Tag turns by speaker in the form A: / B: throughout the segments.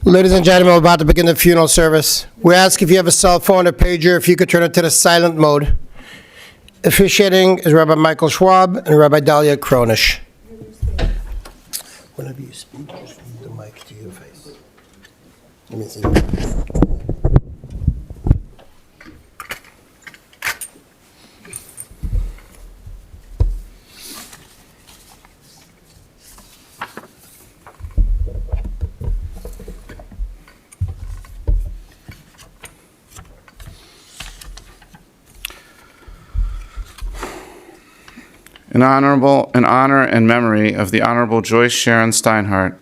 A: Ladies and gentlemen, we're about to begin the funeral service. We ask if you have a cell phone or pager, if you could turn it to the silent mode. Officiating is Rabbi Michael Schwab and Rabbi Dalia Kronish. Whenever you speak, just use the mic to your face. Let me see.
B: In honor and memory of the Honorable Joyce Sharon Steinhardt,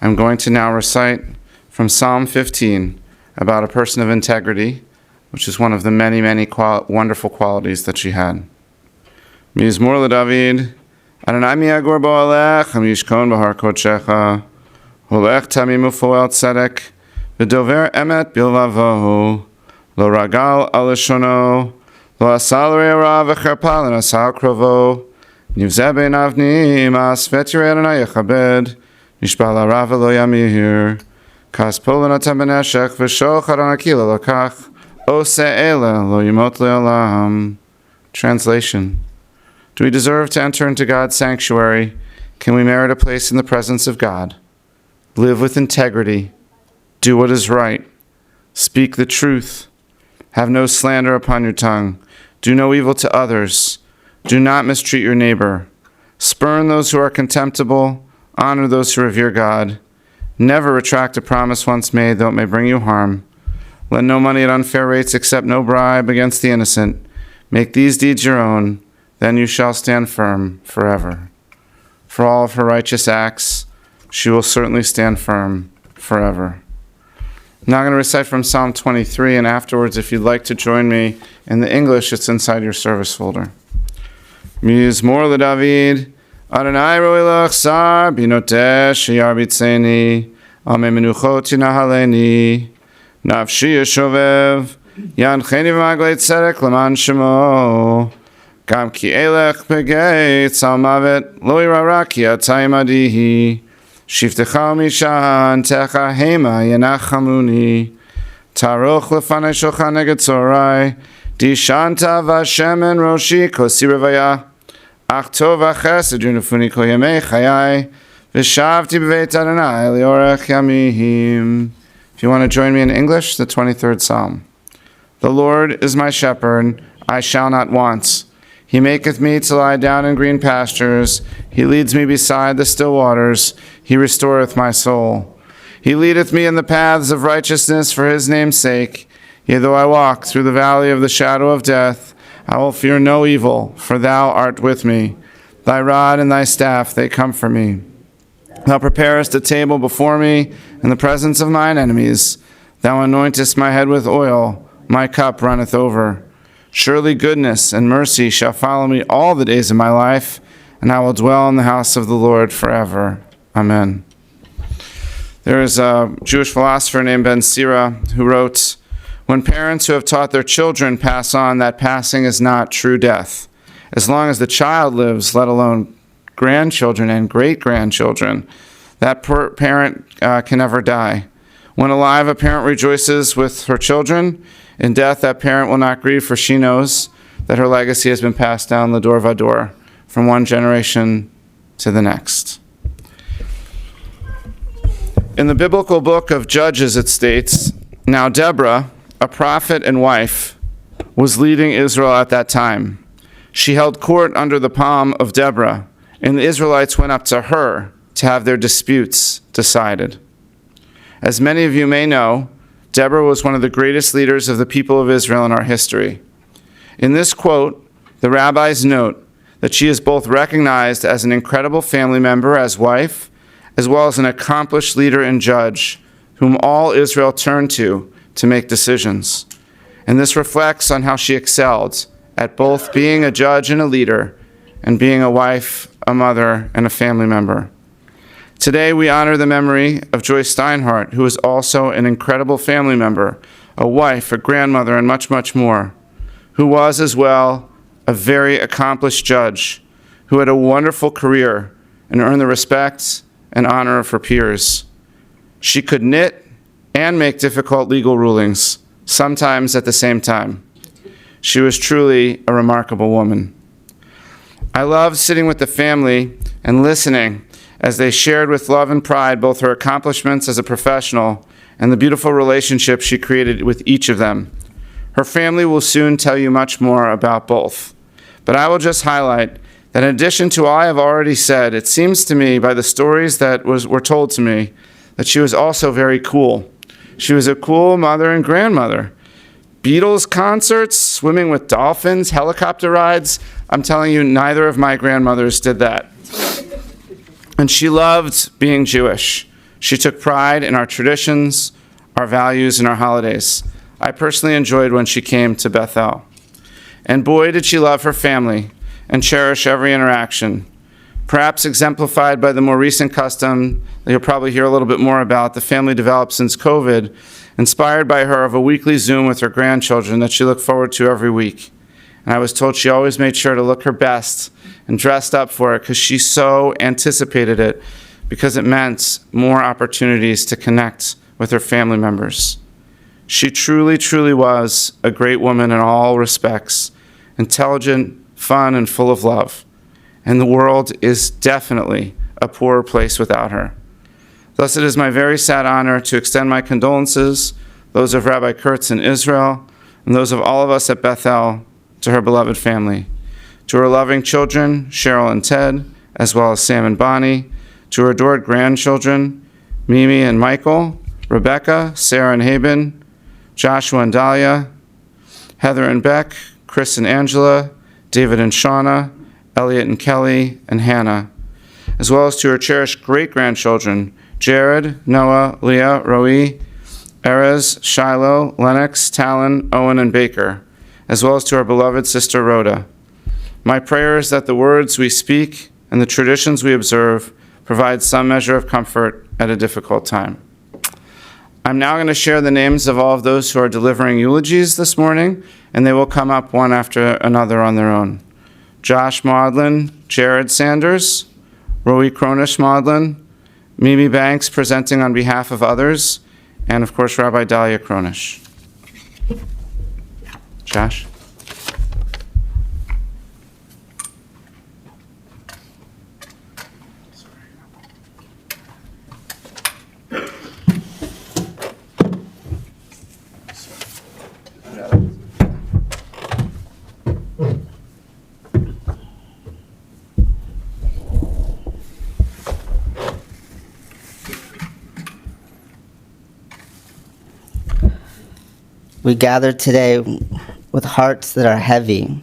B: I'm going to now recite from Psalm 15 about a person of integrity, which is one of the many, many wonderful qualities that she had. Mizmor LeDavid, Adonai mi'agor bo alech, hamishkon b'har kodshecha, holech tamim u'foel tzedek, v'dover emet bilvavohu, lo ragal al leshono, lo asal re'ara v'cherpa l'nasal krovo, Nivzeh bein avnim, asvet yirei Adonai yechabed, nishba larav v'lo yamir, kaspo l'natam b'neshech, v'shochad anakila l'kach, ose ele lo yimot le'olam. Translation. Do we deserve to enter into God's sanctuary? Can we merit a place in the presence of God? Live with integrity. Do what is right. Speak the truth. Have no slander upon your tongue. Do no evil to others. Do not mistreat your neighbor. Spurn those who are contemptible. Honor those who revere God. Never retract a promise once made, though it may bring you harm. Lend no money at unfair rates, accept no bribe against the innocent. Make these deeds your own, then you shall stand firm forever. For all of her righteous acts, she will certainly stand firm forever. Now I'm going to recite from Psalm 23, and afterwards, if you'd like to join me in the English, it's inside your service folder. Mizmor LeDavid, Adonai roi l'achsar, binoteh sheyarbitzeni, ame menuchot yinahaleni, nafshi yeshovev, yancheni v'maglei tzedek leman shemo, gam ki elech begei tzal mavet, lo yirara ki atay madihi, shiftecha mishan techa hema yenachamuni, taroch lefanei shochan neged tzorai, Dishanta v'Hashem roshi kosi revaya, ach tov v'chesed yunufuni kol yemei chayai, v'shavti b'veit Adonai liorech yamim. If you want to join me in English, the 23rd Psalm. The Lord is my shepherd, I shall not want. He maketh me to lie down in green pastures. He leads me beside the still waters. He restoreth my soul. He leadeth me in the paths of righteousness for his name's sake. Yea, though I walk through the valley of the shadow of death, I will fear no evil, for thou art with me. Thy rod and thy staff, they comfort me. Thou preparest a table before me in the presence of mine enemies. Thou anointest my head with oil, my cup runneth over. Surely goodness and mercy shall follow me all the days of my life, and I will dwell in the house of the Lord forever. Amen. There is a Jewish philosopher named Ben Sira who wrote, when parents who have taught their children pass on, that passing is not true death. As long as the child lives, let alone grandchildren and great-grandchildren, that parent can never die. When alive, a parent rejoices with her children. In death, that parent will not grieve, for she knows that her legacy has been passed down l'dor vador, from one generation to the next. In the biblical book of Judges, it states, now Deborah, a prophet and wife, was leading Israel at that time. She held court under the palm of Deborah, and the Israelites went up to her to have their disputes decided. As many of you may know, Deborah was one of the greatest leaders of the people of Israel in our history. In this quote, the rabbis note that she is both recognized as an incredible family member, as wife, as well as an accomplished leader and judge, whom all Israel turned to make decisions. And this reflects on how she excelled at both being a judge and a leader, and being a wife, a mother, and a family member. Today we honor the memory of Joyce Steinhardt, who is also an incredible family member, a wife, a grandmother, and much, much more, who was as well a very accomplished judge, who had a wonderful career and earned the respect and honor of her peers. She could knit, and make difficult legal rulings, sometimes at the same time. She was truly a remarkable woman. I loved sitting with the family and listening as they shared with love and pride both her accomplishments as a professional and the beautiful relationship she created with each of them. Her family will soon tell you much more about both. But I will just highlight that in addition to all I have already said, it seems to me by the stories that were told to me that she was also very cool. She was a cool mother and grandmother. Beatles concerts, swimming with dolphins, helicopter rides. I'm telling you, neither of my grandmothers did that. And she loved being Jewish. She took pride in our traditions, our values, and our holidays. I personally enjoyed when she came to Bethel. And boy, did she love her family and cherish every interaction. Perhaps exemplified by the more recent custom that you'll probably hear a little bit more about, the family developed since COVID, inspired by her of a weekly Zoom with her grandchildren that she looked forward to every week. And I was told she always made sure to look her best and dressed up for it because she so anticipated it because it meant more opportunities to connect with her family members. She truly, truly was a great woman in all respects, intelligent, fun, and full of love. And the world is definitely a poorer place without her. Thus, it is my very sad honor to extend my condolences, those of Rabbi Kurtz in Israel, and those of all of us at Bethel, to her beloved family. To her loving children, Cheryl and Ted, as well as Sam and Bonnie, to her adored grandchildren, Mimi and Michael, Rebecca, Sarah and Haben, Joshua and Dahlia, Heather and Beck, Chris and Angela, David and Shauna, Elliot and Kelly, and Hannah, as well as to her cherished great-grandchildren, Jared, Noah, Leah, Roi, Erez, Shiloh, Lennox, Talon, Owen, and Baker, as well as to our beloved sister Rhoda. My prayer is that the words we speak and the traditions we observe provide some measure of comfort at a difficult time. I'm now going to share the names of all of those who are delivering eulogies this morning, and they will come up one after another on their own. Josh Maudlin, Jared Sanders, Roi Cronish Maudlin, Mimi Banks presenting on behalf of others, and of course Rabbi Dahlia Cronish. Josh?
C: We gather today with hearts that are heavy,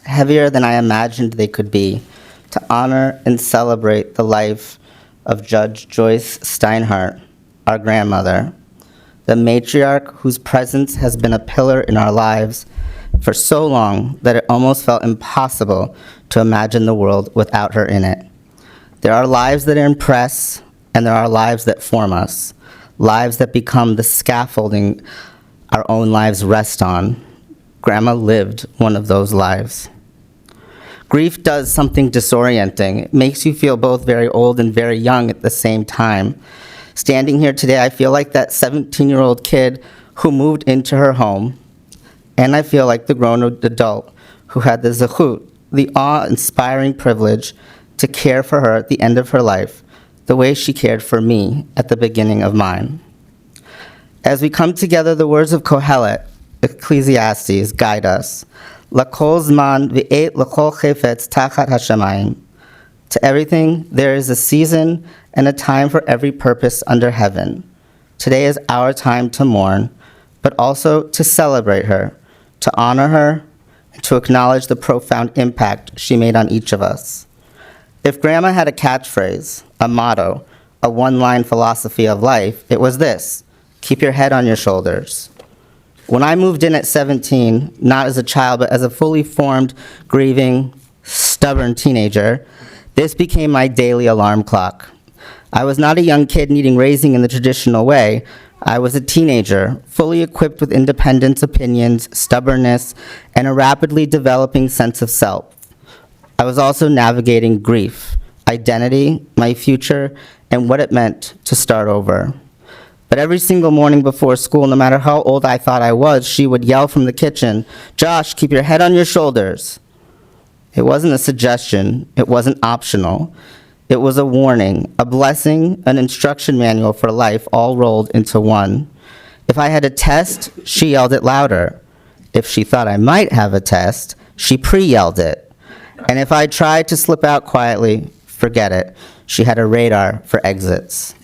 C: heavier than I imagined they could be, to honor and celebrate the life of Judge Joyce Steinhardt, our grandmother, the matriarch whose presence has been a pillar in our lives for so long that it almost felt impossible to imagine the world without her in it. There are lives that impress, and there are lives that form us, lives that become the scaffolding our own lives rest on. Grandma lived one of those lives. Grief does something disorienting. It makes you feel both very old and very young at the same time. Standing here today, I feel like that 17-year-old kid who moved into her home, and I feel like the grown adult who had the zechut, the awe-inspiring privilege to care for her at the end of her life, the way she cared for me at the beginning of mine. As we come together, the words of Kohelet, Ecclesiastes, guide us. L'kol zman v'et l'kol chefetz tachat hashamayim. To everything, there is a season and a time for every purpose under heaven. Today is our time to mourn, but also to celebrate her, to honor her, and to acknowledge the profound impact she made on each of us. If Grandma had a catchphrase, a motto, a one-line philosophy of life, it was this: keep your head on your shoulders. When I moved in at 17, not as a child, but as a fully formed, grieving, stubborn teenager, this became my daily alarm clock. I was not a young kid needing raising in the traditional way. I was a teenager, fully equipped with independence, opinions, stubbornness, and a rapidly developing sense of self. I was also navigating grief, identity, my future, and what it meant to start over. But every single morning before school, no matter how old I thought I was, she would yell from the kitchen, "Josh, keep your head on your shoulders." It wasn't a suggestion. It wasn't optional. It was a warning, a blessing, an instruction manual for life, all rolled into one. If I had a test, she yelled it louder. If she thought I might have a test, she pre-yelled it. And if I tried to slip out quietly, forget it. She had a radar for exits.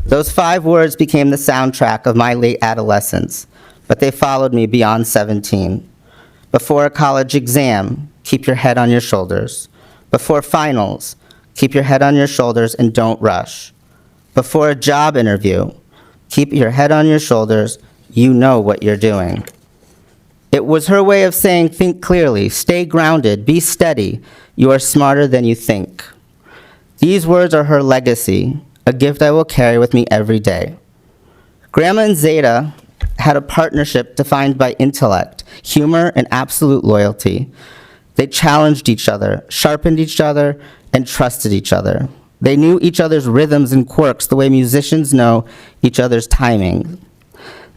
C: Those 5 words became the soundtrack of my late adolescence, but they followed me beyond 17. Before a college exam, keep your head on your shoulders. Before finals, keep your head on your shoulders and don't rush. Before a job interview, keep your head on your shoulders. You know what you're doing. It was her way of saying, think clearly, stay grounded, be steady. You are smarter than you think. These words are her legacy, a gift I will carry with me every day. Grandma and Zeta had a partnership defined by intellect, humor, and absolute loyalty. They challenged each other, sharpened each other, and trusted each other. They knew each other's rhythms and quirks the way musicians know each other's timing.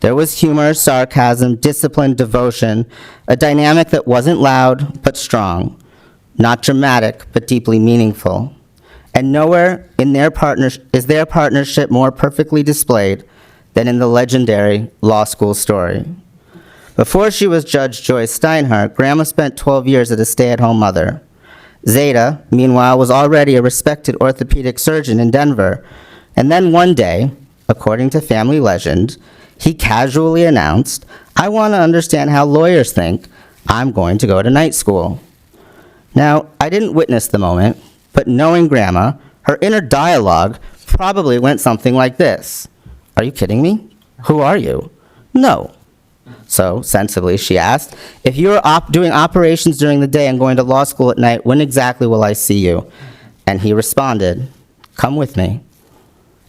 C: There was humor, sarcasm, discipline, devotion, a dynamic that wasn't loud but strong, not dramatic but deeply meaningful. And nowhere in is their partnership more perfectly displayed than in the legendary law school story. Before she was Judge Joyce Steinhardt, Grandma spent 12 years as a stay-at-home mother. Zeta, meanwhile, was already a respected orthopedic surgeon in Denver. And then one day, according to family legend, he casually announced, "I want to understand how lawyers think. I'm going to go to night school." Now, I didn't witness the moment, but knowing Grandma, her inner dialogue probably went something like this. "Are you kidding me? Who are you?" "No." So, sensibly, she asked, "If you're doing operations during the day and going to law school at night, when exactly will I see you?" And he responded, "Come with me."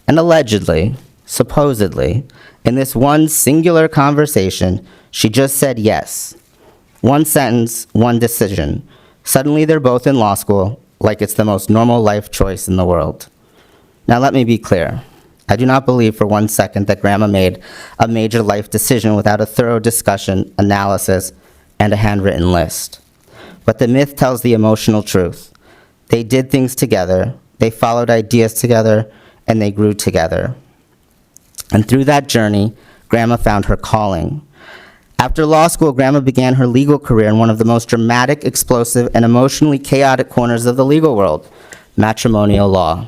C: And allegedly, supposedly, in this one singular conversation, she just said yes. One sentence, one decision. Suddenly they're both in law school, like it's the most normal life choice in the world. Now let me be clear. I do not believe for one second that Grandma made a major life decision without a thorough discussion, analysis, and a handwritten list. But the myth tells the emotional truth. They did things together, they followed ideas together, and they grew together. And through that journey, Grandma found her calling. After law school, Grandma began her legal career in one of the most dramatic, explosive, and emotionally chaotic corners of the legal world, matrimonial law.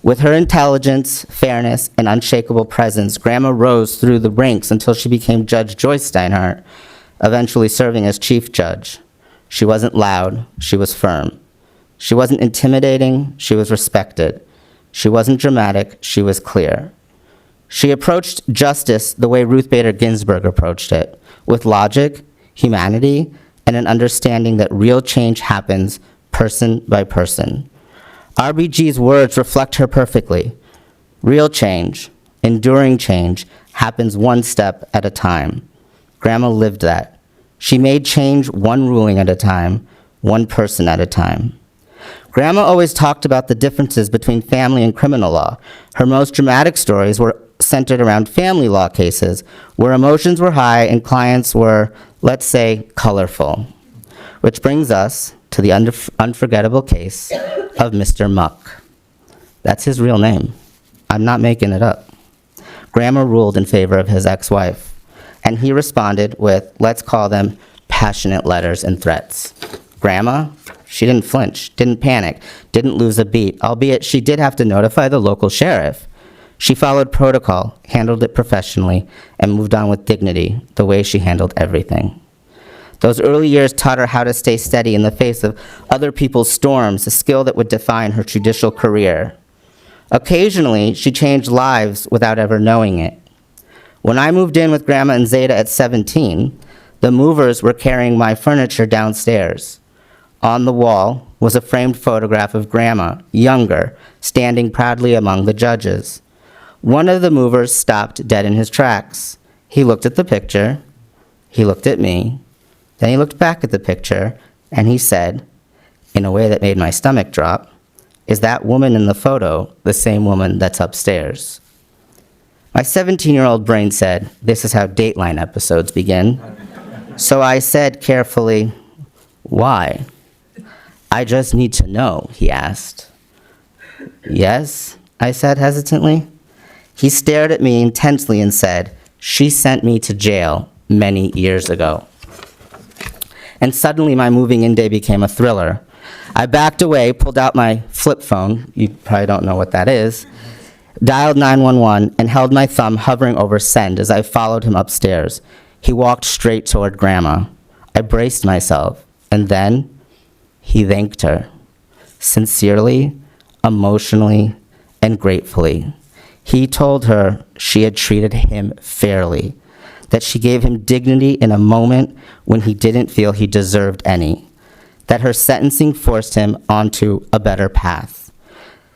C: With her intelligence, fairness, and unshakable presence, Grandma rose through the ranks until she became Judge Joyce Steinhardt, eventually serving as chief judge. She wasn't loud, she was firm. She wasn't intimidating, she was respected. She wasn't dramatic, she was clear. She approached justice the way Ruth Bader Ginsburg approached it, with logic, humanity, and an understanding that real change happens person by person. RBG's words reflect her perfectly. Real change, enduring change, happens one step at a time. Grandma lived that. She made change one ruling at a time, one person at a time. Grandma always talked about the differences between family and criminal law. Her most dramatic stories were centered around family law cases, where emotions were high and clients were, let's say, colorful. Which brings us to the unforgettable case of Mr. Muck. That's his real name. I'm not making it up. Grandma ruled in favor of his ex-wife, and he responded with, let's call them passionate letters and threats. Grandma, she didn't flinch, didn't panic, didn't lose a beat, albeit she did have to notify the local sheriff. She followed protocol, handled it professionally, and moved on with dignity, the way she handled everything. Those early years taught her how to stay steady in the face of other people's storms, a skill that would define her judicial career. Occasionally, she changed lives without ever knowing it. When I moved in with Grandma and Zeta at 17, the movers were carrying my furniture downstairs. On the wall was a framed photograph of Grandma, younger, standing proudly among the judges. One of the movers stopped dead in his tracks. He looked at the picture, he looked at me, then he looked back at the picture, and he said, in a way that made my stomach drop, Is that woman in the photo the same woman that's upstairs? My 17-year-old brain said, this is how Dateline episodes begin. So I said carefully, why? I just need to know, he asked. Yes, I said hesitantly. He stared at me intensely and said, she sent me to jail many years ago. And suddenly my moving in day became a thriller. I backed away, pulled out my flip phone, you probably don't know what that is, dialed 911, and held my thumb hovering over send as I followed him upstairs. He walked straight toward Grandma. I braced myself, and then he thanked her, sincerely, emotionally, and gratefully. He told her she had treated him fairly, that she gave him dignity in a moment when he didn't feel he deserved any, that her sentencing forced him onto a better path,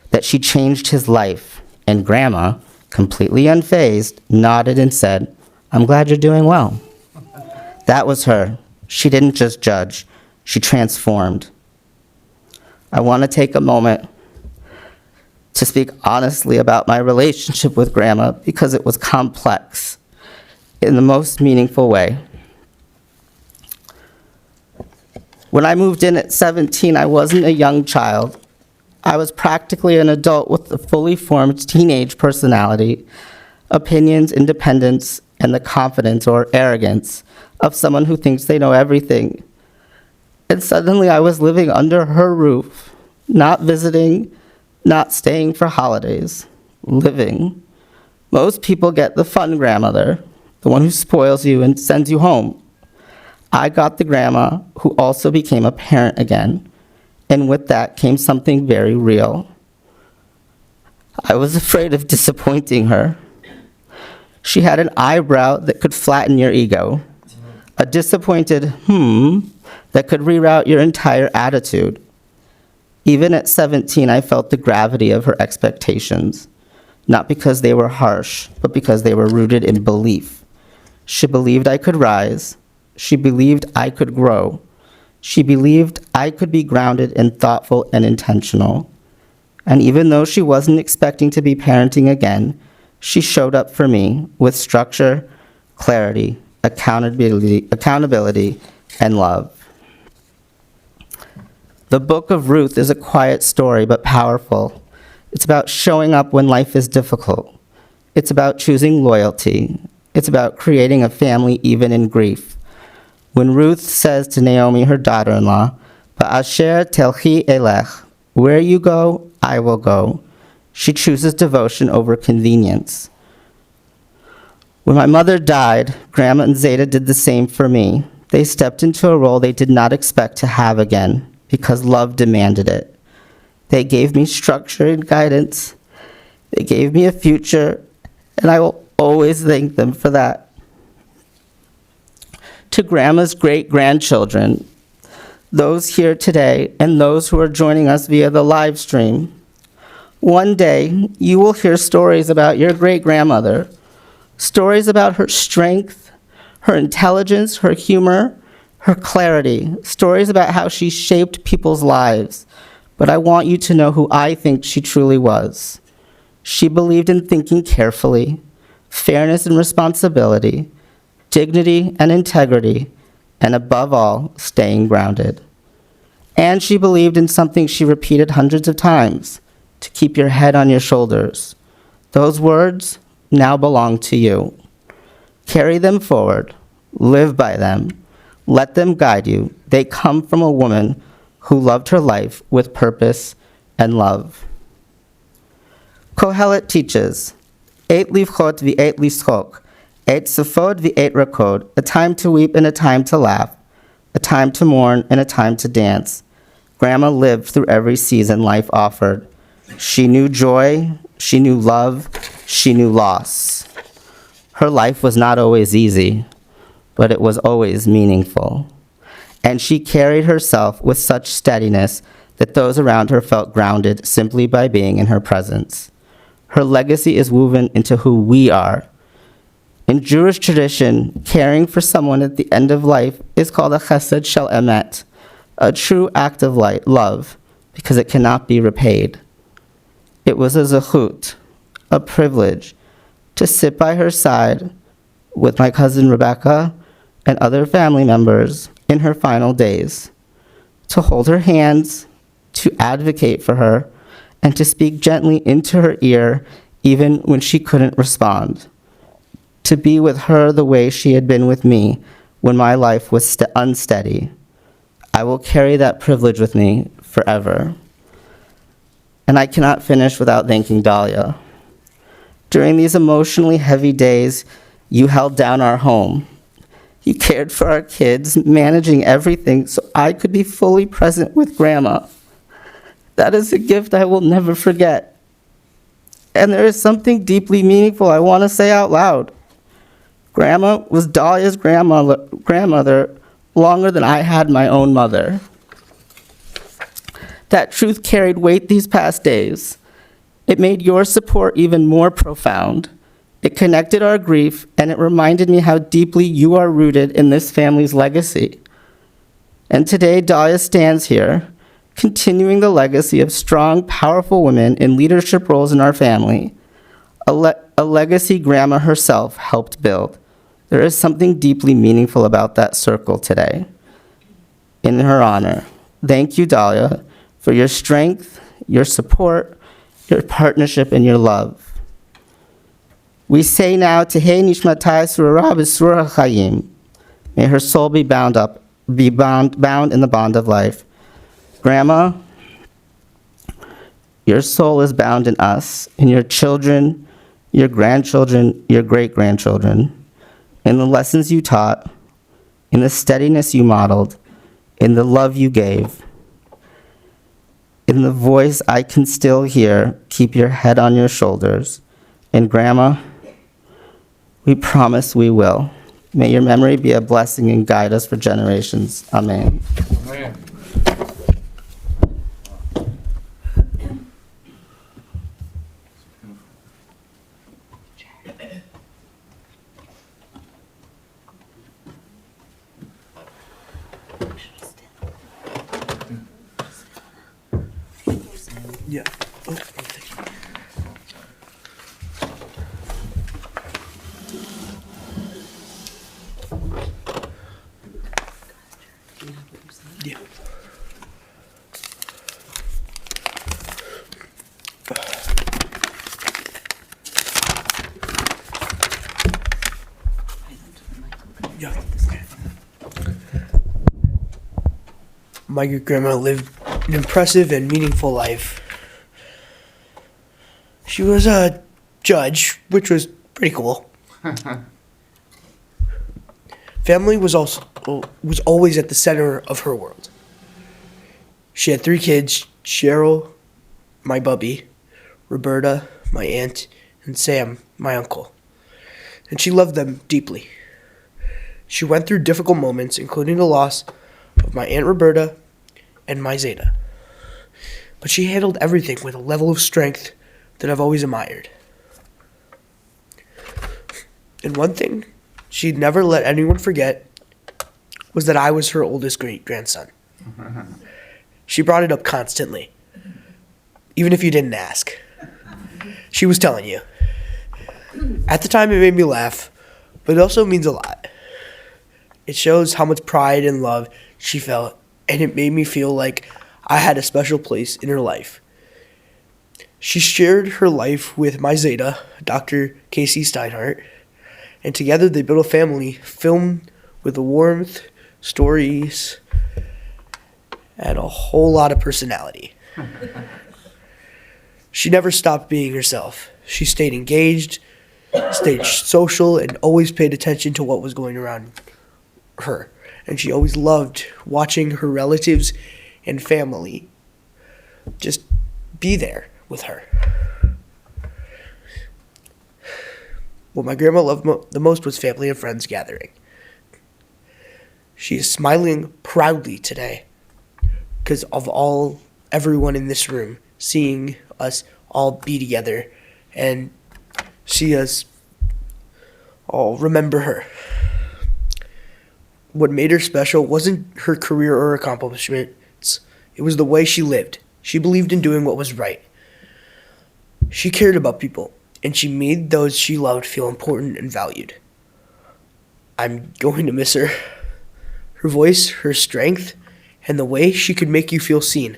C: that she changed his life, and Grandma, completely unfazed, nodded and said, I'm glad you're doing well. That was her. She didn't just judge, she transformed. I want to take a moment to speak honestly about my relationship with Grandma because it was complex in the most meaningful way. When I moved in at 17, I wasn't a young child. I was practically an adult with a fully formed teenage personality, opinions, independence, and the confidence or arrogance of someone who thinks they know everything. And suddenly I was living under her roof, not visiting, not staying for holidays, living. Most people get the fun grandmother, the one who spoils you and sends you home. I got the grandma who also became a parent again, and with that came something very real. I was afraid of disappointing her. She had an eyebrow that could flatten your ego, a disappointed that could reroute your entire attitude. Even at 17, I felt the gravity of her expectations, not because they were harsh, but because they were rooted in belief. She believed I could rise. She believed I could grow. She believed I could be grounded and thoughtful and intentional. And even though she wasn't expecting to be parenting again, she showed up for me with structure, clarity, accountability, and love. The book of Ruth is a quiet story, but powerful. It's about showing up when life is difficult. It's about choosing loyalty. It's about creating a family even in grief. When Ruth says to Naomi, her daughter-in-law, Ba'asher telchi elech, where you go, I will go, she chooses devotion over convenience. When my mother died, Grandma and Zeta did the same for me. They stepped into a role they did not expect to have again, because love demanded it. They gave me structure and guidance. They gave me a future, and I will always thank them for that. To Grandma's great-grandchildren, those here today and those who are joining us via the live stream, one day you will hear stories about your great-grandmother, stories about her strength, her intelligence, her humor, her clarity, stories about how she shaped people's lives. But I want you to know who I think she truly was. She believed in thinking carefully, fairness and responsibility, dignity and integrity, and above all, staying grounded. And she believed in something she repeated hundreds of times, to keep your head on your shoulders. Those words now belong to you. Carry them forward, live by them, let them guide you. They come from a woman who loved her life with purpose and love. Kohelet teaches, "Et livchot v'et lischok, et sefod v'et rakod, a time to weep and a time to laugh, a time to mourn and a time to dance." Grandma lived through every season life offered. She knew joy, she knew love, she knew loss. Her life was not always easy, but it was always meaningful. And she carried herself with such steadiness that those around her felt grounded simply by being in her presence. Her legacy is woven into who we are. In Jewish tradition, caring for someone at the end of life is called a chesed shel emet, a true act of love, because it cannot be repaid. It was a zechut, a privilege, to sit by her side with my cousin Rebecca and other family members in her final days, to hold her hands, to advocate for her, and to speak gently into her ear even when she couldn't respond, to be with her the way she had been with me when my life was unsteady. I will carry that privilege with me forever. And I cannot finish without thanking Dahlia. During these emotionally heavy days, you held down our home. You cared for our kids, managing everything so I could be fully present with Grandma. That is a gift I will never forget. And there is something deeply meaningful I want to say out loud. Grandma was Dahlia's grandmother longer than I had my own mother. That truth carried weight these past days. It made your support even more profound. It connected our grief, and it reminded me how deeply you are rooted in this family's legacy. And today, Dahlia stands here, continuing the legacy of strong, powerful women in leadership roles in our family, a legacy Grandma herself helped build. There is something deeply meaningful about that circle today. In her honor, thank you, Dahlia, for your strength, your support, your partnership, and your love. We say now, Tehei Nishmatai Surah B'Surah Chayim. May her soul be bound in the bond of life. Grandma, your soul is bound in us, in your children, your grandchildren, your great-grandchildren, in the lessons you taught, in the steadiness you modeled, in the love you gave. In the voice I can still hear, keep your head on your shoulders. And Grandma, we promise we will. May your memory be a blessing and guide us for generations. Amen.
D: Yeah. Yeah. Yeah. My great-grandma lived an impressive and meaningful life. She was a judge, which was pretty cool. Family was always at the center of her world. She had 3 kids: Cheryl, my bubby, Roberta, my aunt, and Sam, my uncle. And she loved them deeply. She went through difficult moments, including the loss of my Aunt Roberta and my Zeta. But she handled everything with a level of strength that I've always admired. And one thing she'd never let anyone forget was that I was her oldest great-grandson. She brought it up constantly, even if you didn't ask. She was telling you. At the time, it made me laugh, but it also means a lot. It shows how much pride and love she felt, and it made me feel like I had a special place in her life. She shared her life with my Zeta, Dr. Casey Steinhardt, and together they built a family filled with the warmth, stories, and a whole lot of personality. She never stopped being herself. She stayed engaged, stayed social, and always paid attention to what was going around her. And she always loved watching her relatives and family just be there with her. What my grandma loved the most was family and friends gathering. She is smiling proudly today because of everyone in this room seeing us all be together and see us all remember her. What made her special wasn't her career or accomplishments. It was the way she lived. She believed in doing what was right. She cared about people, and she made those she loved feel important and valued. I'm going to miss her. Her voice, her strength, and the way she could make you feel seen.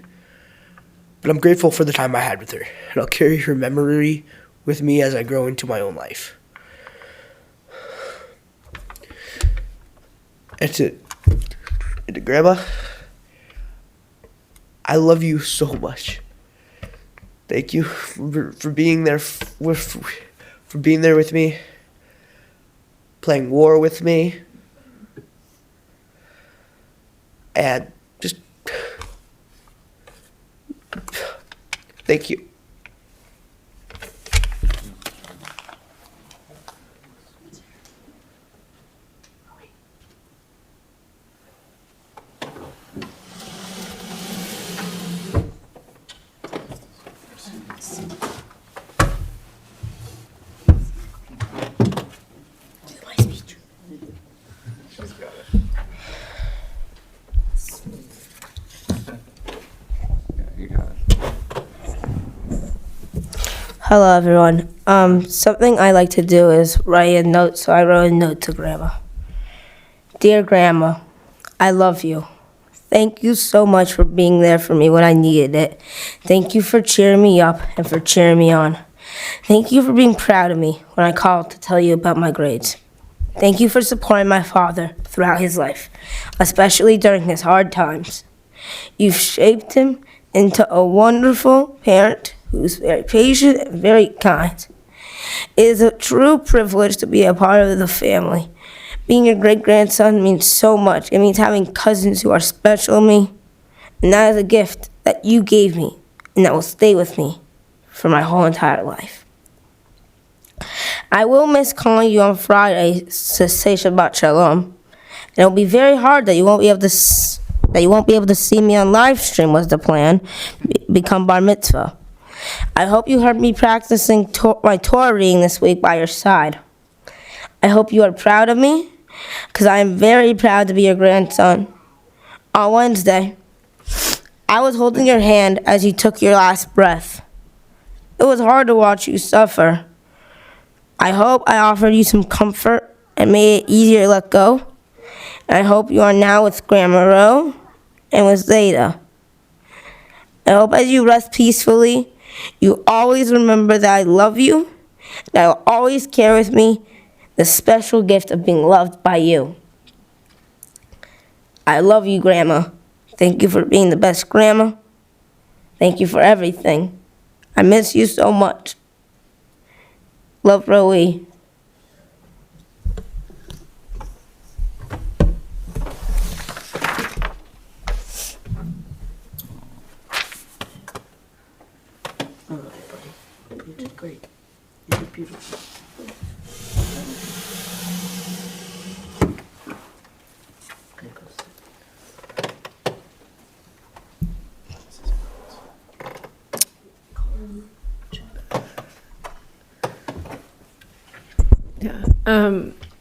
D: But I'm grateful for the time I had with her, and I'll carry her memory with me as I grow into my own life. And to Grandma, I love you so much. Thank you for being there for being there with me, playing war with me, and just thank you.
B: You got it.
E: Hello, everyone. Something I like to do is write a note, so I wrote a note to Grandma. Dear Grandma, I love you. Thank you so much for being there for me when I needed it. Thank you for cheering me up and for cheering me on. Thank you for being proud of me when I called to tell you about my grades. Thank you for supporting my father throughout his life, especially during his hard times. You've shaped him into a wonderful parent who's very patient and very kind. It is a true privilege to be a part of the family. Being your great-grandson means so much. It means having cousins who are special to me. And that is a gift that you gave me and that will stay with me for my whole entire life. I will miss calling you on Friday to say Shabbat Shalom. And it'll be very hard that you won't be able to see me on live stream was the plan, become bar mitzvah. I hope you heard me practicing my Torah reading this week by your side. I hope you are proud of me, because I am very proud to be your grandson. On Wednesday, I was holding your hand as you took your last breath. It was hard to watch you suffer. I hope I offered you some comfort and made it easier to let go. And I hope you are now with Grandma Rowe and with Zeta. I hope as you rest peacefully, you always remember that I love you, that I will always carry with me the special gift of being loved by you. I love you, Grandma. Thank you for being the best grandma. Thank you for everything. I miss you so much. Love, Roe.
D: You did great. You did beautiful.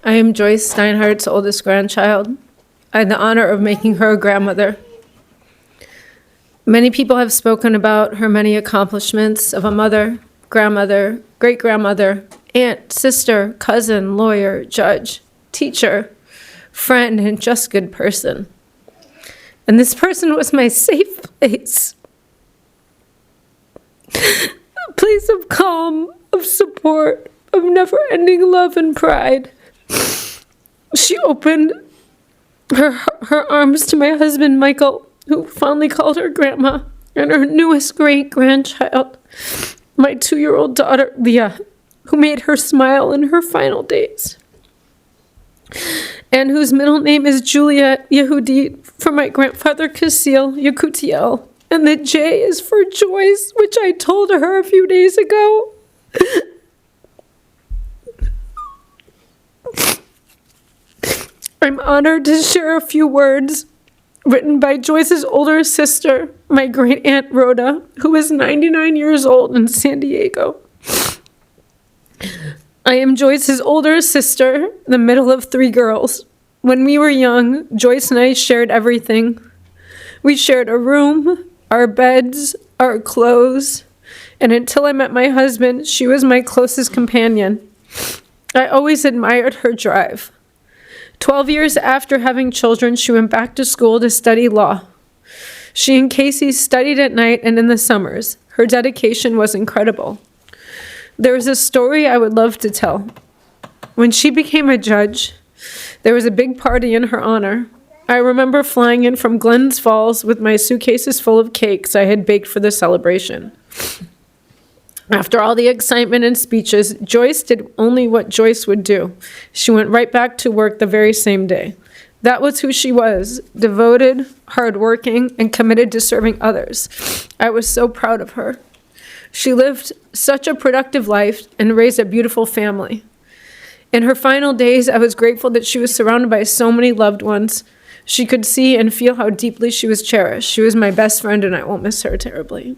F: I am Joyce Steinhardt's oldest grandchild. I had the honor of making her a grandmother. Many people have spoken about her many accomplishments of a mother, grandmother, great-grandmother, aunt, sister, cousin, lawyer, judge, teacher, friend, and just good person. And this person was my safe place. A place of calm, of support, of never-ending love and pride. She opened her arms to my husband, Michael, who fondly called her grandma, and her newest great-grandchild, my 2-year-old daughter, Leah, who made her smile in her final days, and whose middle name is Juliet Yehudit, for my grandfather, Kasil Yakutiel, and the J is for Joyce, which I told her a few days ago. I'm honored to share a few words written by Joyce's older sister, my great aunt Rhoda, who is 99 years old in San Diego. I am Joyce's older sister, the middle of 3 girls. When we were young, Joyce and I shared everything. We shared a room, our beds, our clothes, And until I met my husband, she was my closest companion. I always admired her drive. 12 years after having children, she went back to school to study law. She and Casey studied at night and in the summers. Her dedication was incredible. There is a story I would love to tell. When she became a judge, there was a big party in her honor. I remember flying in from Glens Falls with my suitcases full of cakes I had baked for the celebration. After all the excitement and speeches, Joyce did only what Joyce would do. She went right back to work the very same day. That was who she was, devoted, hardworking, and committed to serving others. I was so proud of her. She lived such a productive life and raised a beautiful family. In her final days, I was grateful that she was surrounded by so many loved ones. She could see and feel how deeply she was cherished. She was my best friend, and I won't miss her terribly.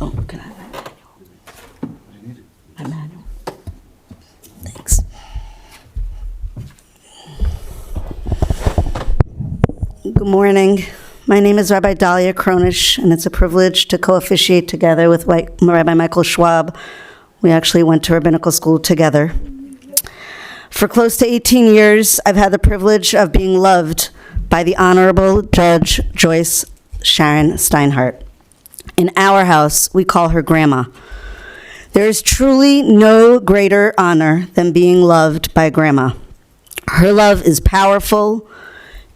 C: Oh, can I have my manual? My manual. Thanks. Good morning. My name is Rabbi Dalia Kronish, and it's a privilege to co-officiate together with Rabbi Michael Schwab. We actually went to rabbinical school together. For close to 18 years, I've had the privilege of being loved by the Honorable Judge Joyce Sharon Steinhardt. In our house, we call her Grandma. There is truly no greater honor than being loved by Grandma. Her love is powerful,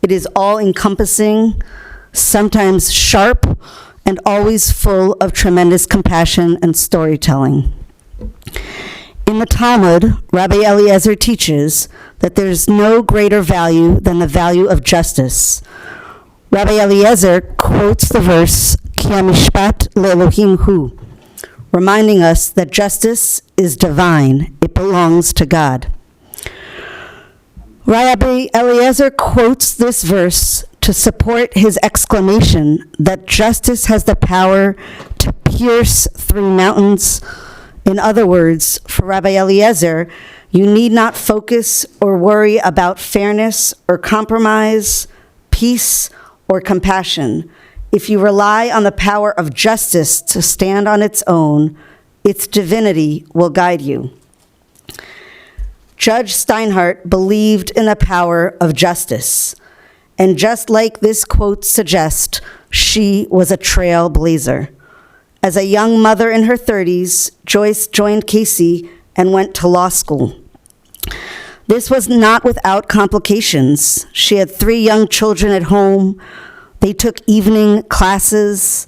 C: it is all-encompassing, sometimes sharp, and always full of tremendous compassion and storytelling. In the Talmud, Rabbi Eliezer teaches that there's no greater value than the value of justice. Rabbi Eliezer quotes the verse, Ki hamishpat leElohim hu, reminding us that justice is divine, it belongs to God. Rabbi Eliezer quotes this verse to support his exclamation that justice has the power to pierce through mountains. In other words, for Rabbi Eliezer, you need not focus or worry about fairness or compromise, peace or compassion. If you rely on the power of justice to stand on its own, its divinity will guide you. Judge Steinhardt believed in the power of justice. And just like this quote suggests, she was a trailblazer. As a young mother in her 30s, Joyce joined Casey and went to law school. This was not without complications. She had 3 young children at home. They took evening classes.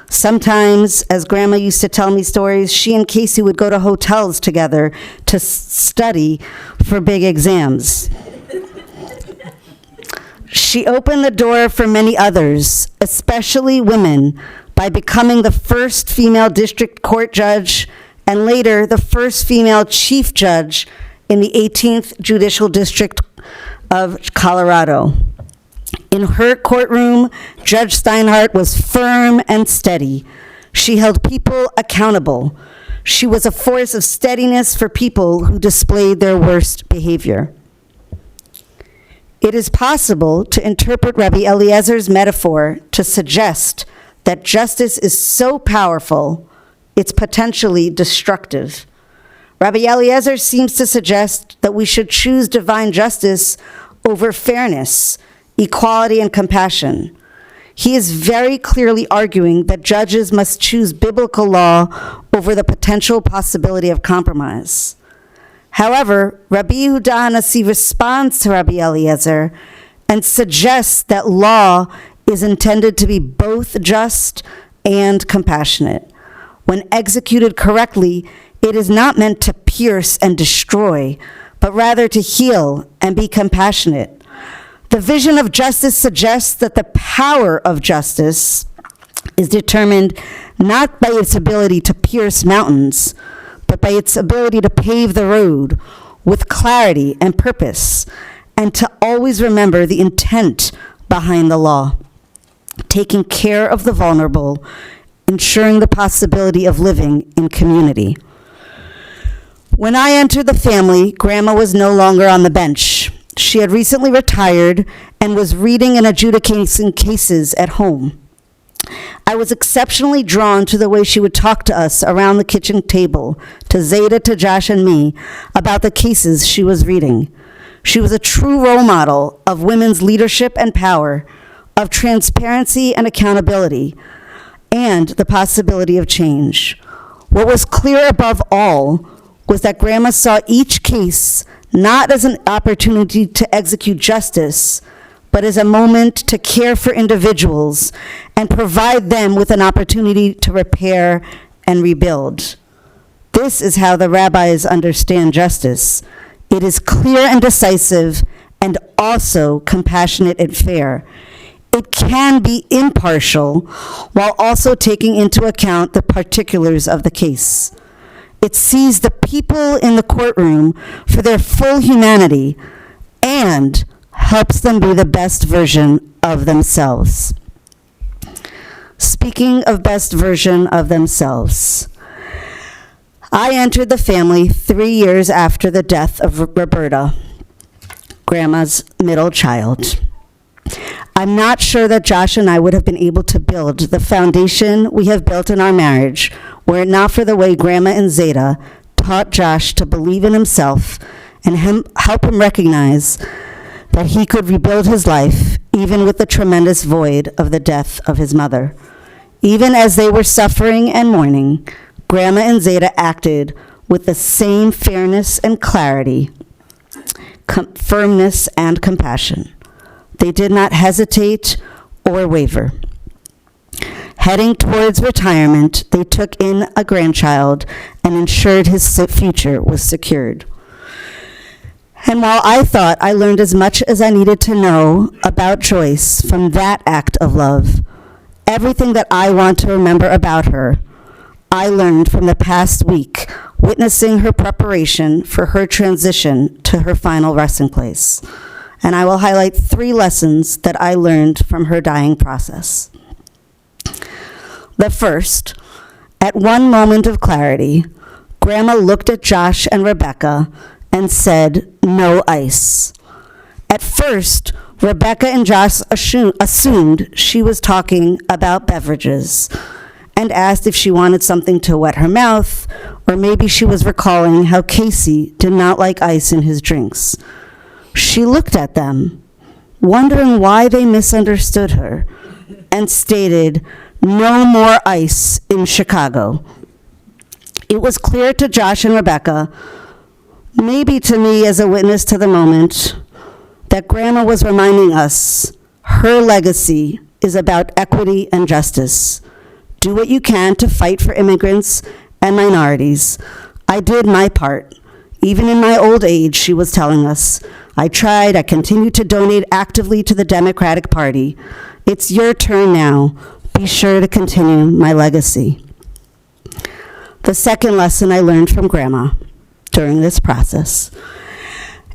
C: Sometimes, as Grandma used to tell me stories, she and Casey would go to hotels together to study for big exams. She opened the door for many others, especially women, by becoming the first female district court judge and later the first female chief judge in the 18th Judicial District of Colorado. In her courtroom, Judge Steinhardt was firm and steady. She held people accountable. She was a force of steadiness for people who displayed their worst behavior. It is possible to interpret Rabbi Eliezer's metaphor to suggest that justice is so powerful, it's potentially destructive. Rabbi Eliezer seems to suggest that we should choose divine justice over fairness, equality, and compassion. He is very clearly arguing that judges must choose biblical law over the potential possibility of compromise. However, Rabbi Yehuda HaNasi responds to Rabbi Eliezer and suggests that law is intended to be both just and compassionate. When executed correctly, it is not meant to pierce and destroy, but rather to heal and be compassionate. The vision of justice suggests that the power of justice is determined not by its ability to pierce mountains,
G: but by its ability to pave the road with clarity and purpose, and to always remember the intent behind the law, taking care of the vulnerable, ensuring the possibility of living in community. When I entered the family, Grandma was no longer on the bench. She had recently retired and was reading and adjudicating cases at home. I was exceptionally drawn to the way she would talk to us around the kitchen table, to Zeta, to Josh, and me, about the cases she was reading. She was a true role model of women's leadership and power, of transparency and accountability, and the possibility of change. What was clear above all was that Grandma saw each case not as an opportunity to execute justice, but as a moment to care for individuals and provide them with an opportunity to repair and rebuild. This is how the rabbis understand justice. It is clear and decisive, and also compassionate and fair. It can be impartial while also taking into account the particulars of the case. It sees the people in the courtroom for their full humanity and helps them be the best version of themselves. Speaking of best version of themselves, I entered the family 3 years after the death of Roberta, Grandma's middle child. I'm not sure that Josh and I would have been able to build the foundation we have built in our marriage were it not for the way Grandma and Zeta taught Josh to believe in himself and help him recognize that he could rebuild his life even with the tremendous void of the death of his mother. Even as they were suffering and mourning, Grandma and Zeta acted with the same fairness and clarity, firmness and compassion. They did not hesitate or waver. Heading towards retirement, they took in a grandchild and ensured his future was secured. And while I thought I learned as much as I needed to know about Joyce from that act of love, everything that I want to remember about her, I learned from the past week, witnessing her preparation for her transition to her final resting place. And I will highlight 3 lessons that I learned from her dying process. The first, at one moment of clarity, Grandma looked at Josh and Rebecca and said, "No ice." At first, Rebecca and Josh assumed she was talking about beverages and asked if she wanted something to wet her mouth, or maybe she was recalling how Casey did not like ice in his drinks. She looked at them, wondering why they misunderstood her, and stated, "No more ice in Chicago." It was clear to Josh and Rebecca, maybe to me as a witness to the moment, that Grandma was reminding us her legacy is about equity and justice. Do what you can to fight for immigrants and minorities. I did my part. Even in my old age, she was telling us. I tried, I continued to donate actively to the Democratic Party. It's your turn now. Be sure to continue my legacy. The second lesson I learned from Grandma during this process.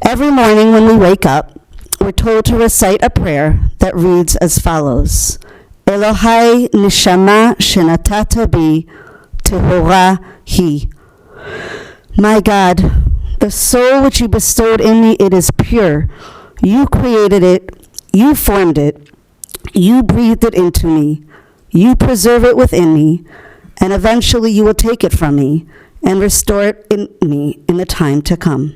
G: Every morning when we wake up, we're told to recite a prayer that reads as follows. Elohai nishama shenatata bi tehora hi. My God, the soul which you bestowed in me, it is pure. You created it, you formed it, you breathed it into me, you preserve it within me, and eventually you will take it from me and restore it in me in the time to come.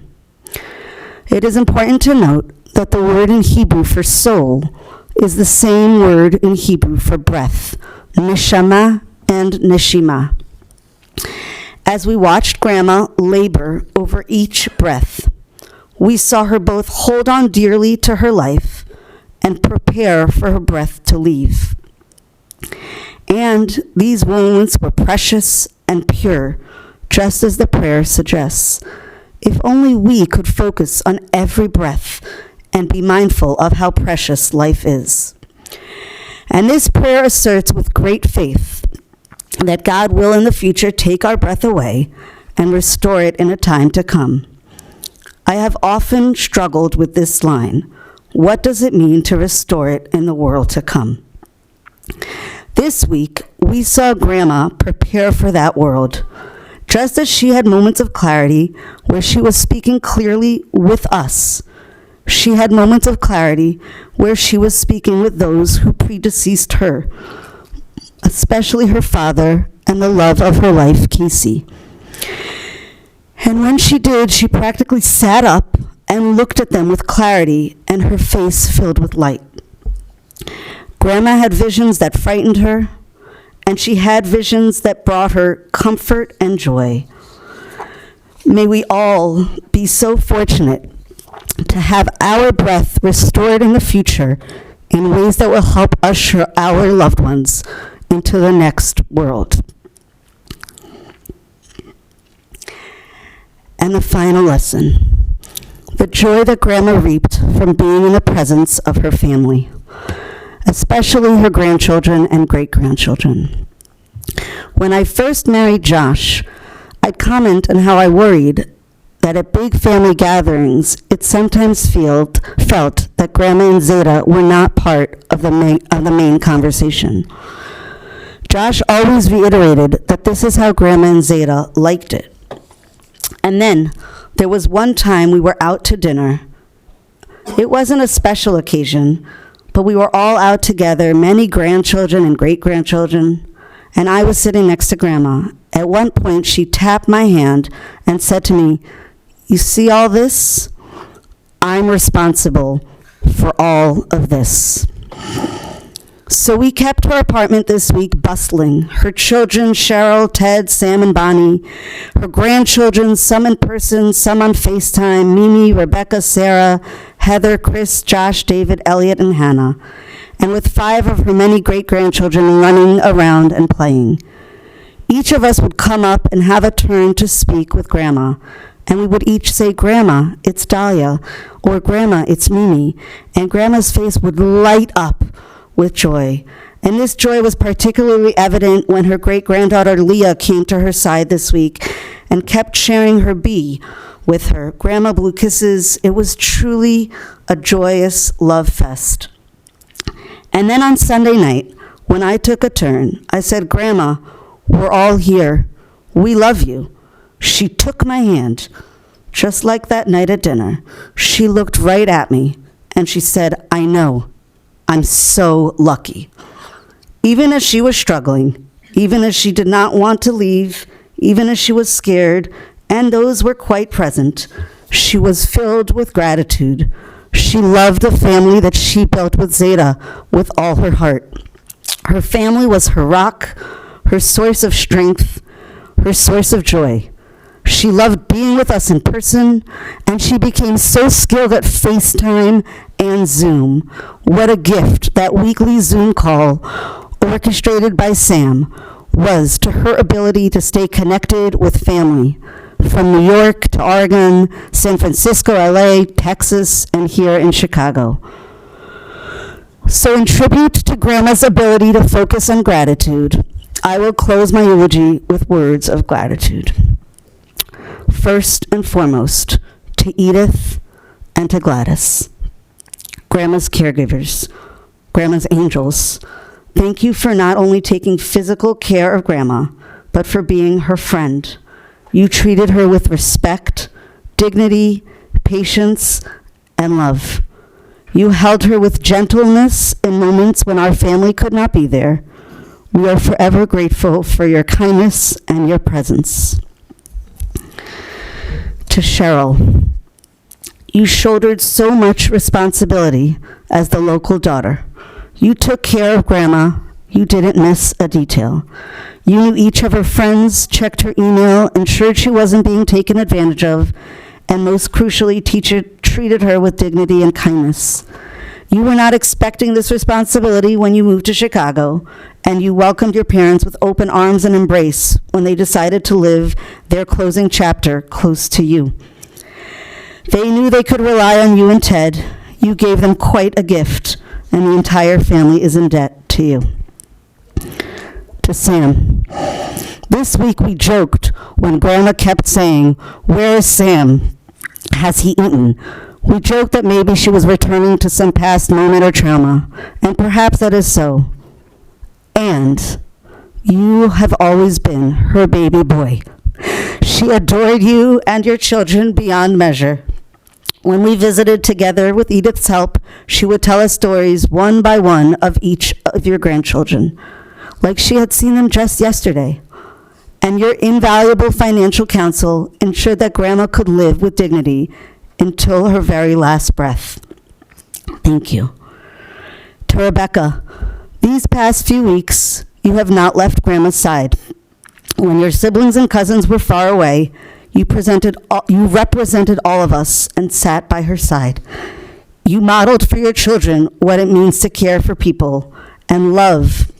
G: It is important to note that the word in Hebrew for soul is the same word in Hebrew for breath, neshama and neshima. As we watched Grandma labor over each breath, we saw her both hold on dearly to her life and prepare for her breath to leave. And these moments were precious and pure, just as the prayer suggests. If only we could focus on every breath and be mindful of how precious life is. And this prayer asserts with great faith that God will in the future take our breath away and restore it in a time to come. I have often struggled with this line. What does it mean to restore it in the world to come? This week, we saw Grandma prepare for that world. Just as she had moments of clarity where she was speaking clearly with us, she had moments of clarity where she was speaking with those who predeceased her, especially her father and the love of her life, Casey. And when she did, she practically sat up and looked at them with clarity, and her face filled with light. Grandma had visions that frightened her, and she had visions that brought her comfort and joy. May we all be so fortunate to have our breath restored in the future in ways that will help usher our loved ones into the next world. And the final lesson, the joy that Grandma reaped from being in the presence of her family, especially her grandchildren and great-grandchildren. When I first married Josh, I'd comment on how I worried that at big family gatherings, it sometimes felt that Grandma and Zeta were not part of the main conversation. Josh always reiterated that this is how Grandma and Zeta liked it. And then there was one time we were out to dinner. It wasn't a special occasion, but we were all out together, many grandchildren and great-grandchildren, and I was sitting next to Grandma. At one point, she tapped my hand and said to me, "You see all this? I'm responsible for all of this." So we kept her apartment this week bustling. Her children, Cheryl, Ted, Sam, and Bonnie. Her grandchildren, some in person, some on FaceTime, Mimi, Rebecca, Sarah, Heather, Chris, Josh, David, Elliot, and Hannah. And with 5 of her many great-grandchildren running around and playing. Each of us would come up and have a turn to speak with Grandma. And we would each say, "Grandma, it's Dahlia," or "Grandma, it's Mimi." And Grandma's face would light up with joy. And this joy was particularly evident when her great-granddaughter Leah came to her side this week and kept sharing her bee with her. Grandma blew kisses. It was truly a joyous love fest. And then on Sunday night, when I took a turn, I said, "Grandma, we're all here. We love you." She took my hand, just like that night at dinner. She looked right at me, and she said, "I know. I'm so lucky." Even as she was struggling, even as she did not want to leave, even as she was scared, and those were quite present, she was filled with gratitude. She loved the family that she built with Zeta with all her heart. Her family was her rock, her source of strength, her source of joy. She loved being with us in person, and she became so skilled at FaceTime and Zoom. What a gift that weekly Zoom call, orchestrated by Sam, was to her ability to stay connected with family, from New York to Oregon, San Francisco, LA, Texas, and here in Chicago. So in tribute to Grandma's ability to focus on gratitude, I will close my eulogy with words of gratitude. First and foremost, to Edith and to Gladys, Grandma's caregivers, Grandma's angels. Thank you for not only taking physical care of Grandma, but for being her friend. You treated her with respect, dignity, patience, and love. You held her with gentleness in moments when our family could not be there. We are forever grateful for your kindness and your presence. To Cheryl, you shouldered so much responsibility as the local daughter. You took care of Grandma. You didn't miss a detail. You knew each of her friends, checked her email, ensured she wasn't being taken advantage of, and most crucially, treated her with dignity and kindness. You were not expecting this responsibility when you moved to Chicago, and you welcomed your parents with open arms and embrace when they decided to live their closing chapter close to you. They knew they could rely on you and Ted. You gave them quite a gift, and the entire family is in debt to you. To Sam, This week we joked when Grandma kept saying, "Where is Sam? Has he eaten?" We joked that maybe she was returning to some past moment or trauma, and perhaps that is so. And you have always been her baby boy. She adored you and your children beyond measure. When we visited together with Edith's help, she would tell us stories one by one of each of your grandchildren, like she had seen them just yesterday. And your invaluable financial counsel ensured that Grandma could live with dignity until her very last breath. Thank you. To Rebecca, these past few weeks, you have not left Grandma's side. When your siblings and cousins were far away, you represented all of us and sat by her side. You modeled for your children what it means to care for people and love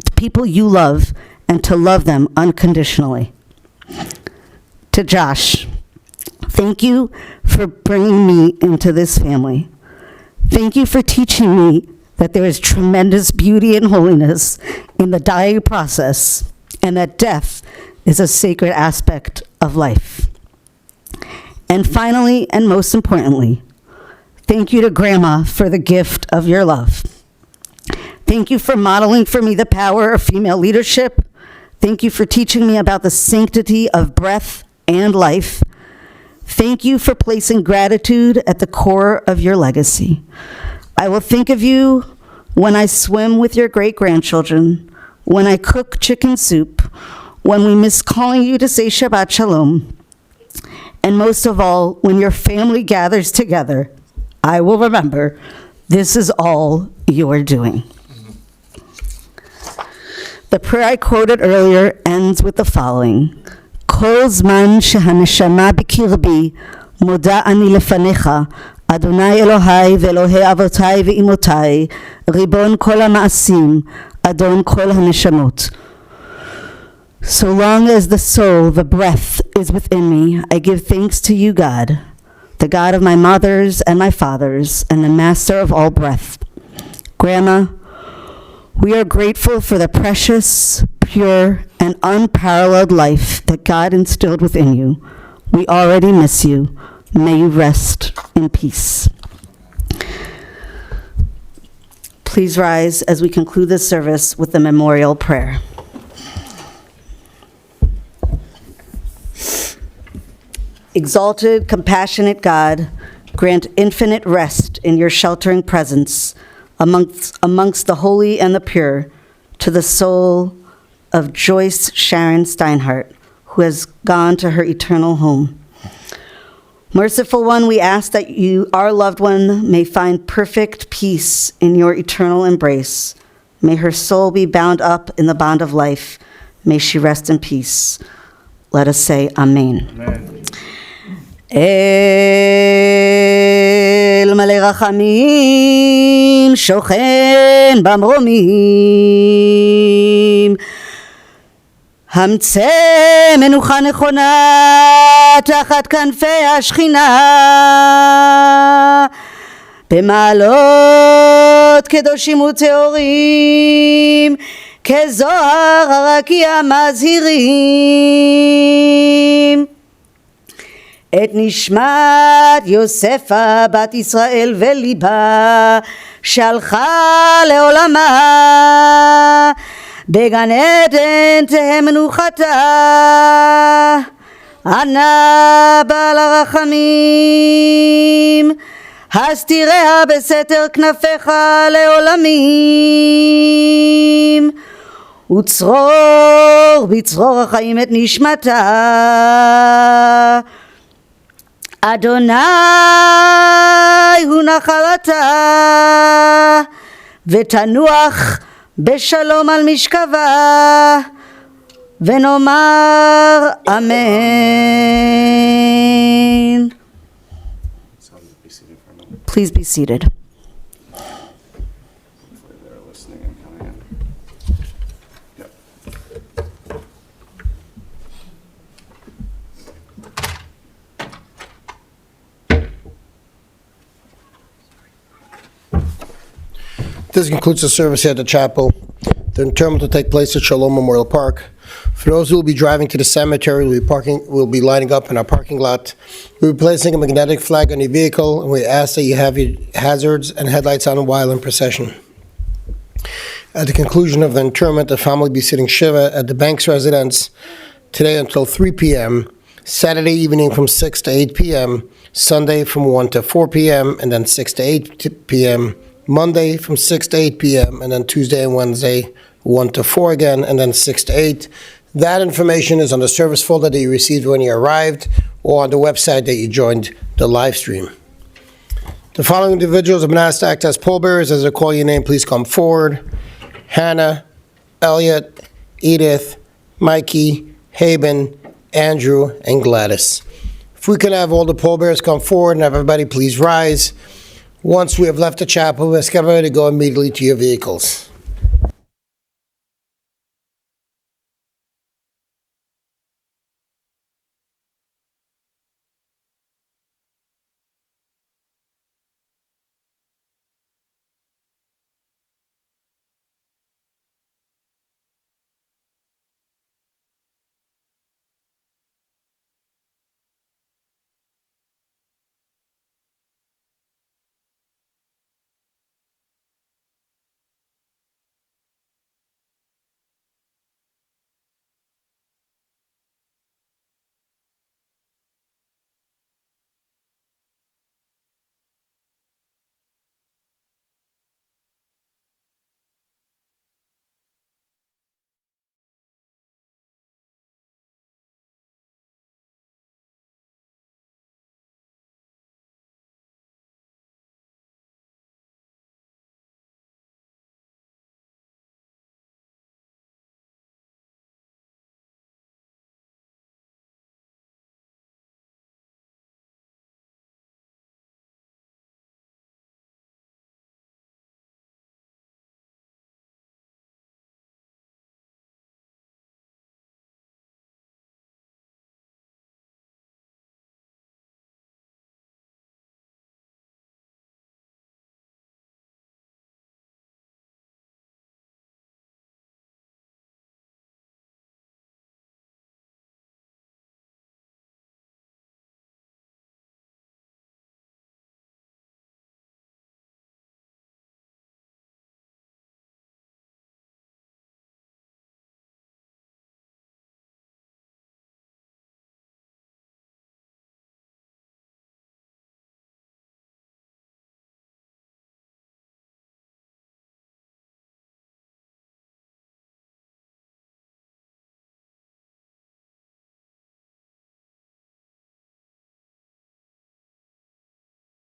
G: the people you love and to love them unconditionally. To Josh, thank you for bringing me into this family. Thank you for teaching me that there is tremendous beauty and holiness in the dying process and that death is a sacred aspect of life. And finally, and most importantly, thank you to Grandma for the gift of your love. Thank you for modeling for me the power of female leadership. Thank you for teaching me about the sanctity of breath and life. Thank you for placing gratitude at the core of your legacy. I will think of you when I swim with your great-grandchildren, when I cook chicken soup, when we miss calling you to say Shabbat Shalom, and most of all, when your family gathers together, I will remember this is all you're doing. The prayer I quoted earlier ends with the following: Kol zman shehaneshama b'kirbi, moda ani lefanecha, Adonai Elohai ve'Elohei avotai ve'imotai, Ribon kol ha'ma'asim, Adon kol haneshamot. So long as the soul, the breath, is within me, I give thanks to you, God, the God of my mothers and my fathers, and the master of all breath. Grandma, we are grateful for the precious, pure, and unparalleled life that God instilled within you. We already miss you. May you rest in peace. Please rise as we conclude this service with the memorial prayer. Exalted, compassionate God, grant infinite rest in your sheltering presence amongst the holy and the pure, to the soul of Joyce Sharon Steinhardt, who has gone to her eternal home. Merciful One, we ask that you, our loved one, may find perfect peace in your eternal embrace. May her soul be bound up in the bond of life. May she rest in peace. Let us say Amen.
B: Amen.
G: אל מלא רחמים שוכן במרומים, המצא מנוחה נכונה תחת כנפי השכינה, במעלות קדושים וטהורים כזוהר הרקיע מזהירים. את נשמת יוספה בת ישראל וליבה שהלכה לעולמה, בגן עדן תהא מנוחתה. ענה בעל הרחמים, הסתיריה בסתר כנפיך לעולמים, וצרור בצרור החיים את נשמתה. אדוני הוא נחלתה, ותנוח בשלום על משכבה, ונאמר אמן. Please be seated.
B: Hopefully they're listening and coming in. Yep.
A: This concludes the service here at the chapel. The interment will take place at Shalom Memorial Park. For those who will be driving to the cemetery, we'll be lining up in our parking lot. We'll be placing a magnetic flag on your vehicle, and we ask that you have your hazards and headlights on while in procession. At the conclusion of the interment, the family will be sitting Shiva at the Banks residence today until 3 p.m., Saturday evening from 6 to 8 p.m., Sunday from 1 to 4 p.m., and then 6 to 8 p.m., Monday from 6 to 8 p.m., and then Tuesday and Wednesday, 1 to 4 again, and then 6 to 8. That information is on the service folder that you received when you arrived or on the website that you joined the live stream. The following individuals have been asked to act as pallbearers. As I call your name, please come forward. Hannah, Elliot, Edith, Mikey, Haben, Andrew, and Gladys. If we can have all the pallbearers come forward and have everybody please rise. Once we have left the chapel, we ask everybody to go immediately to your vehicles.